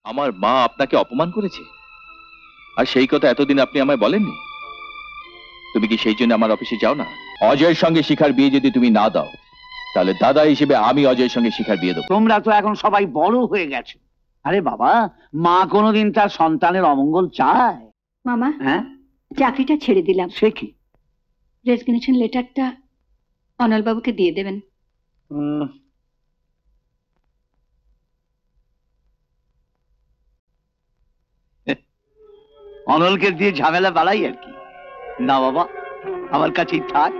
আমার মা আপনাকে অপমান করেছে, আর সেই কথা এতদিন আপনি আমায় বলেননি। তুমি কি সেই জন্য আমার অফিসে যাও না? অজয়ের সঙ্গে শিখার বিয়ে যদি তুমি না দাও, তাহলে দাদা হিসেবে আমি অজয়ের সঙ্গে শিখার বিয়ে দেবো। তোমরা তো এখন সবাই বড় হয়ে গেছে। আরে বাবা, মা কোনোদিন তার সন্তানের অমঙ্গল চায়? মামা, হ্যাঁ, চাকরিটা ছেড়ে দিলাম। সে কি? রেজিগনেশন লেটারটা অনল বাবুকে দিয়ে দেবেন। অনলকে দিয়ে ঝামেলা বাড়াই আর কি। না বাবা, আমার কাছেই থাক,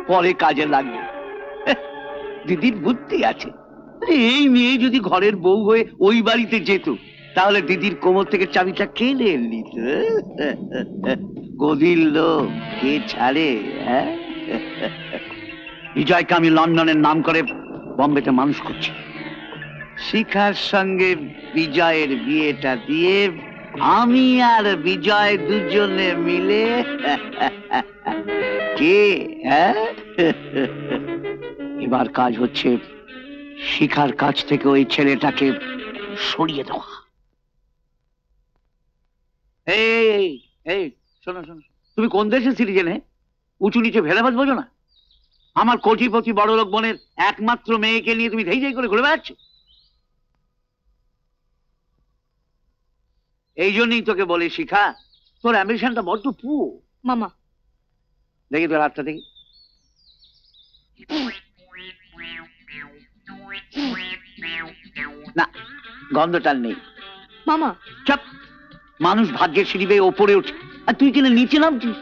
পরে কাজে লাগবে। দিদির বুদ্ধি আছে। এই মেয়ে যদি ঘরের বউ হয়ে ওই বাড়িতে যেত, তাহলে দিদির কোমর থেকে চাবিটা কেড়ে নিত। গদির লোক কে ছাড়ে? বিজয়কে আমি লন্ডনের নাম করে বম্বেতে মানুষ করছি। শিখার সঙ্গে বিজয়ের বিয়েটা দিয়ে আমি আর বিজয় দুজনে মিলে কে এবার কাজ হচ্ছে শিখার কাছ থেকে ওই ছেলেটাকে সরিয়ে দেওয়া। এই এই শোনো শোনো, তুমি কোন দেশে সিটিজেন? উঁচু নিচে ভেদাভেদ বোঝো না? আমার কোটিপতি বড় লোক বোনের একমাত্র মেয়েকে নিয়ে তুমি ধেই ধেই করে ঘুরে বেড়াচ্ছ। এই জন্যই তোকে বলে শিখা, তোর অ্যাম্বিশনটা বড্ড পুরো। মামা, দেখি তোর হাতটা দেখি। না, গন্ধটার নেই। মামা চাপ। মানুষ ভাগ্যের সিঁড়ি বেয়ে ওপরে ওঠে, আর তুই কিনা নিচে নামছিস।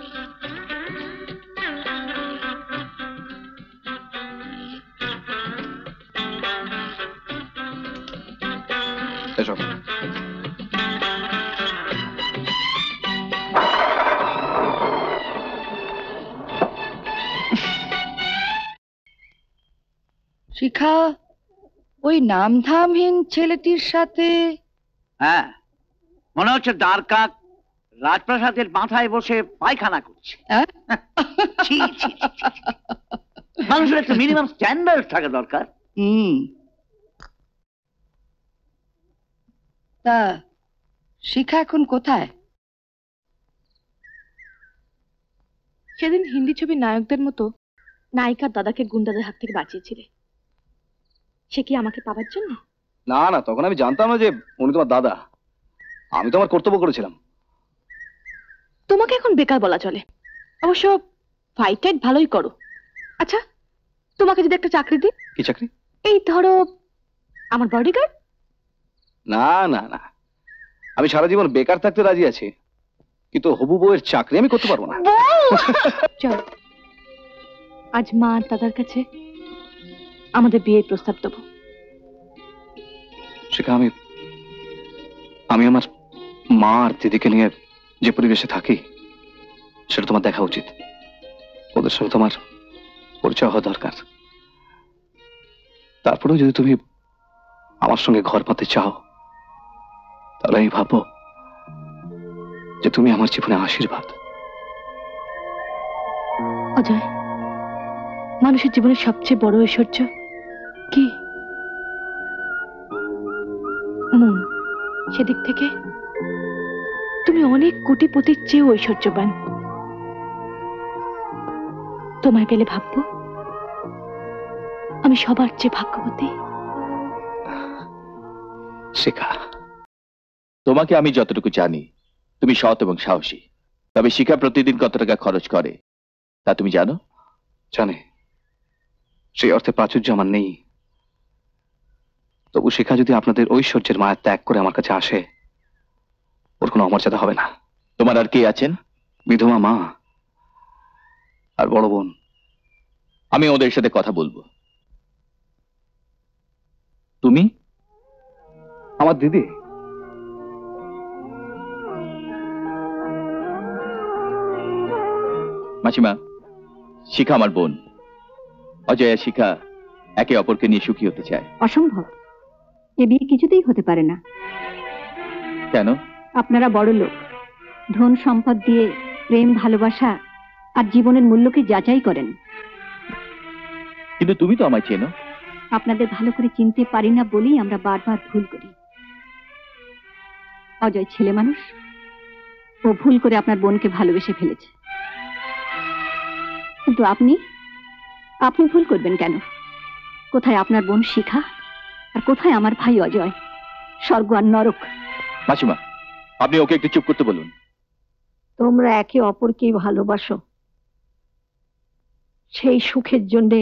এসব শিখা ওই নামধামহীন ছেলেটির সাথে? হ্যাঁ, মনে হচ্ছে দ্বারকাক রাজপ্রাসাদের মাথায় বসে পায়খানা করছে। ছি, ছি, ছি, ছি। মানুষের একটা মিনিমাম স্ট্যান্ডার্ড থাকা দরকার। তা শিখা এখন কোথায়? সেদিন হিন্দি ছবির নায়কদের মতো নায়িকার দাদাকে গুন্ডাদের হাত থেকে বাঁচিয়েছিলে, সে কি আমাকে পাবার জন্য? না না, তখন আমি জানতাম না যে উনি তোমার দাদা। আমি তো আমার কর্তব্য করেছিলাম। তোমাকে এখন বেকার বলা চলে। অবশ্য ফাইট টাইট ভালোই করো। আচ্ছা, তোমাকে যদি একটা চাকরি দিই? কি চাকরি? এই ধরো আমার বডিগার্ড। না না না, আমি সারা জীবন বেকার থাকতে রাজি আছি, কিন্তু হবু বউয়ের চাকরি আমি করতে পারবো না। চল, আজ মা আর দাদার কাছে আমাদের বিয়ের প্রস্তাব দেবো। শিখা, আমি আমার মা আর দিদিকে নিয়ে যে পরিবেশে থাকি সেটা তোমার দেখা উচিত। ওদের সঙ্গে তোমার পরিচয় হওয়া দরকার। তারপরেও যদি তুমি আমার সঙ্গে ঘর পাতে চাও, তাহলে আমি ভাববো যে তুমি আমার জীবনে আশীর্বাদ। অজয়, মানুষের জীবনের সবচেয়ে বড় ঐশ্বর্য কি? মন। সেদিক থেকে তুমি অনেক কোটিপতির চেয়ে ঐশ্বর্যবান। তোমায় পেলে ভাববো আমি সবার চেয়ে ভাগ্যবতী। শিখা, তোমাকে আমি যতটুকু জানি তুমি সৎ এবং সাহসী। তবে শিখা প্রতিদিন কত টাকা খরচ করে তা তুমি জানো? জানে। সেই অর্থে প্রাচুর্য আমার নেই। তবু শিখা যদি আপনাদের ঐশ্বর্যের মায়া ত্যাগ করে আমার কাছে আসে, ওর কোনো অমর্যাদা হবে না। তোমার আর কে আছেন? বিধবা মা আর বড় বোন। আমি ওদের সাথে কথা বলবো। তুমি? আমার দিদি। মাসিমা, শিখা আমার বোন। অজয় আর শিখা একে অপরকে নিয়ে সুখী হতে চায়। অসম্ভব, এ বিয়ে কিছুতেই হতে পারে না। কেন? আপনারা বড় লোক, ধন সম্পদ দিয়ে প্রেম ভালোবাসা আর জীবনের মূল্যকে যাচাই করেন। কিন্তু তুমি তো আমায় চেনো। আপনাদের ভালো করে চিনতে পারি না বলেই আমরা বারবার ভুল করি। অজয় ছেলে মানুষ, ও ভুল করে আপনার বোনকে ভালোবেসে ফেলেছে। কিন্তু আপনি আপনি ভুল করবেন কেন? কোথায় আপনার বোন শিখা, আর কোথায় আমার ভাই অজয়? স্বর্গ আর নরক। মাসিমা, আপনি ওকে একটু চুপ করতে বলুন। তোমরা একে অপরকেই ভালোবাসো, সেই সুখের জন্যে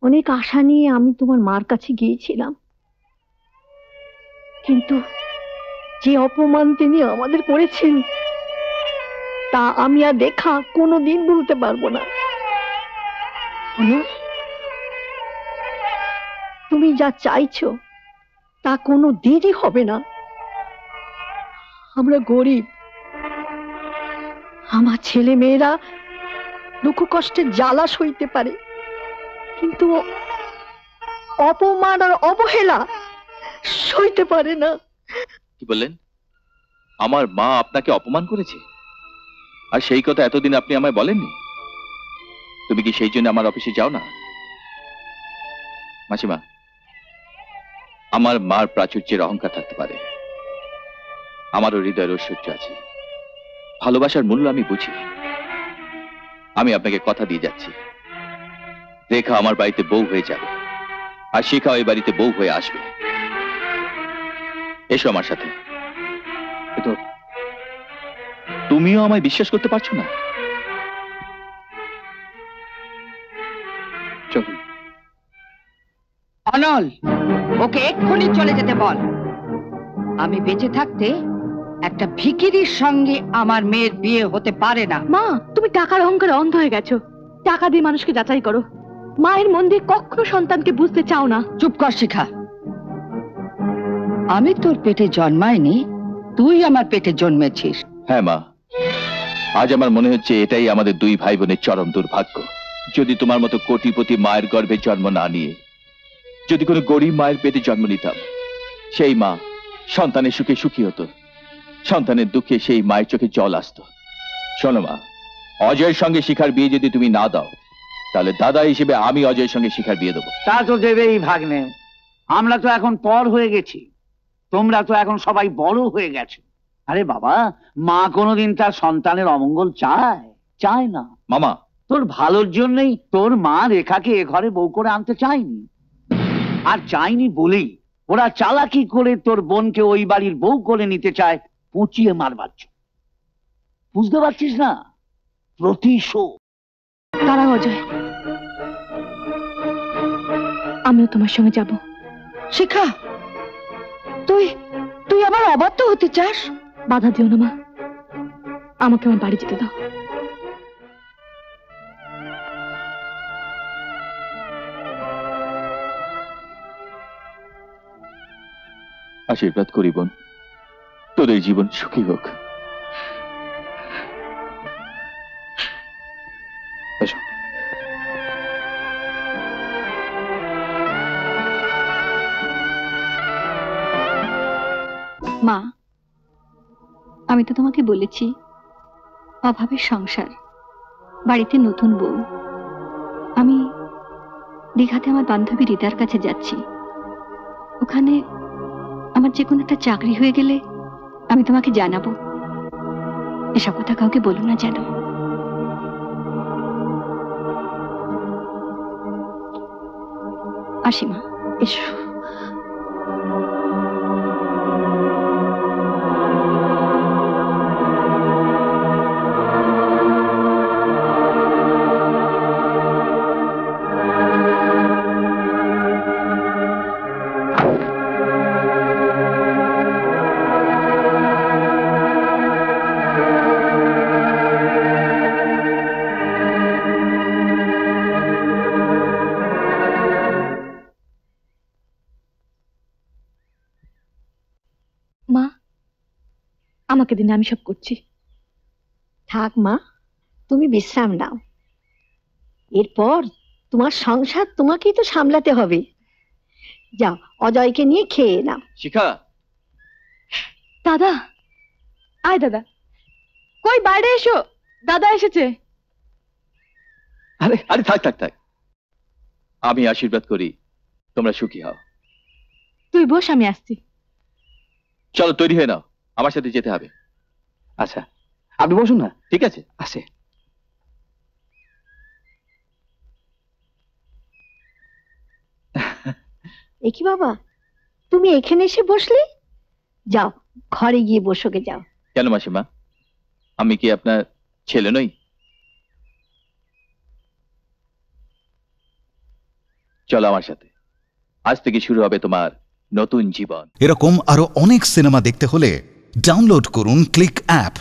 অনেক আশা নিয়ে আমি তোমার মার কাছে গিয়েছিলাম, কিন্তু যে অপমান তিনি আমাদের করেছেন তা আমি আর দেখা কোনোদিন ভুলতে পারবো না। অনু, তুমি যা চাইছো তা কোনো দিনই হবে না। আমরা গরিব, আমার ছেলে মেয়েরা দুঃখ কষ্টের জ্বালা সইতে পারে, কিন্তু অপমান আর অবহেলা সইতে পারে না। কি বললেন? আমার মা আপনাকে অপমান করেছে? আর সেই কথা এতদিন আপনি আমায় বলেননি? তুমি কি সেই জন্য আমার অফিসে যাও না? মাসিমা, আমার মার প্রাচুর্যের অহংকার থাকতে পারে, আমারও হৃদয়ের ঐশ্বর্য আছে। ভালোবাসার মূল্য আমি বুঝি। আমি আপনাকে কথা দিয়ে যাচ্ছি, রেখা আমার বাড়িতে বউ হয়ে যাবে, আর শিখা ওই বাড়িতে বউ হয়ে আসবে। এসো আমার সাথে। কিন্তু তুমিও আমায় বিশ্বাস করতে পারছো না? চলুন। অনল, ওকে এক্ষুনি চলে যেতে বল। আমি বেঁচে থাকতে একটা ভিখিরির সঙ্গে আমার মেয়ের বিয়ে হতে পারে না। মা, তুমি টাকার অহংকারে অন্ধ হয়ে গেছো। টাকা দিয়ে মানুষকে যাচাই করো, মায়ের মন দিয়ে কখনো সন্তানকে বুঝতে চাও না। চুপ কর শিখা। আমি তোর পেটে জন্মাইনি, তুই আমার পেটে জন্মেছিস। হ্যাঁ মা, আজ আমার মনে হচ্ছে এটাই আমাদের দুই ভাই বোনের চরম দুর্ভাগ্য। যদি তোমার মতো কোটিপতি মায়ের গর্ভে জন্ম না নিয়ে যদি কোনো গরিব মায়ের পেটে জন্ম নিতাম, সেই মা সন্তানের সুখে সুখী হতো, সন্তানের দুঃখে সেই মায়ের চোখে জল আসতো। শোনো মা, অজয়ের সঙ্গে শিখার বিয়ে যদি তুমি না দাও, তাহলে দাদা হিসেবে আমি অজয়ের সঙ্গে শিখার বিয়ে দেবো। তা তো দেবেই ভাগ্নে। আমরা তো এখন পর হয়ে গেছি, তোমরা তো এখন সবাই বড় হয়ে গেছো। আরে বাবা, মা কোনোদিন তার সন্তানের অমঙ্গল চায়? চায় না। মামা, তোর ভালোর জন্যই তোর মা রেখাকে এ ঘরে বউ করে আনতে চায়নি, আর চাইনি বলেই ওরা চালাকি করে তোর বোনকে ওই বাড়ির বউ করে নিতে চায়, পুঁচিয়ে মারবার জন্য। বুঝতে পারছিস না? প্রতিশোধ। তারা অজয়, আমিও তোমার সঙ্গে যাব। শিখা, তুই তুই আবার অবাধ্য হতে চাস? বাধা দিও না মা, আমাকে আমার বাড়ি যেতে দাও। আশীর্বাদ করি বোন, তোদের জীবন সুখী হোক। এসো। মা, আমি তো তোমাকে বলেছি অভাবের সংসার, বাড়িতে নতুন বউ। আমি দীঘাতে আমার বান্ধবী রিতার কাছে যাচ্ছি। ওখানে আমার যে কোনো একটা চাকরি হয়ে গেলে আমি তোমাকে জানাবো। এসব কথা কাউকে বলো না যেন। আসি মা, এসো। মা, আমাকে দিন, আমি সব করছি। থাক মা, তুমি বিশ্রাম নাও। এরপর তোমার সংসার তোমাকেই তো সামলাতে হবে। যাও, অজয়কে নিয়ে খেয়ে নাও। শিখা, দাদা, আয় দাদা, কই বাইরে এসো, দাদা এসেছে। আরে আরে থাক থাক থাক, আমি আশীর্বাদ করি তোমরা সুখী হও। তুই বস, আমি আসছি। চলো তৈরি হয়ে নাও, আমার সাথে যেতে হবে। আচ্ছা আপনি বসুন না। ঠিক আছে। আসে। এ কি বাবা, তুমি এখানে এসে বসলে? যাও ঘরে গিয়ে বসোগে যাও। কেন মাসিমা, আমি কি আপনার ছেলে নই? চলো আমার সাথে, আজ থেকে শুরু হবে তোমার নতুন জীবন। এরকম আরো অনেক সিনেমা দেখতে হলে ডাউনলোড করুন ক্লিক অ্যাপ।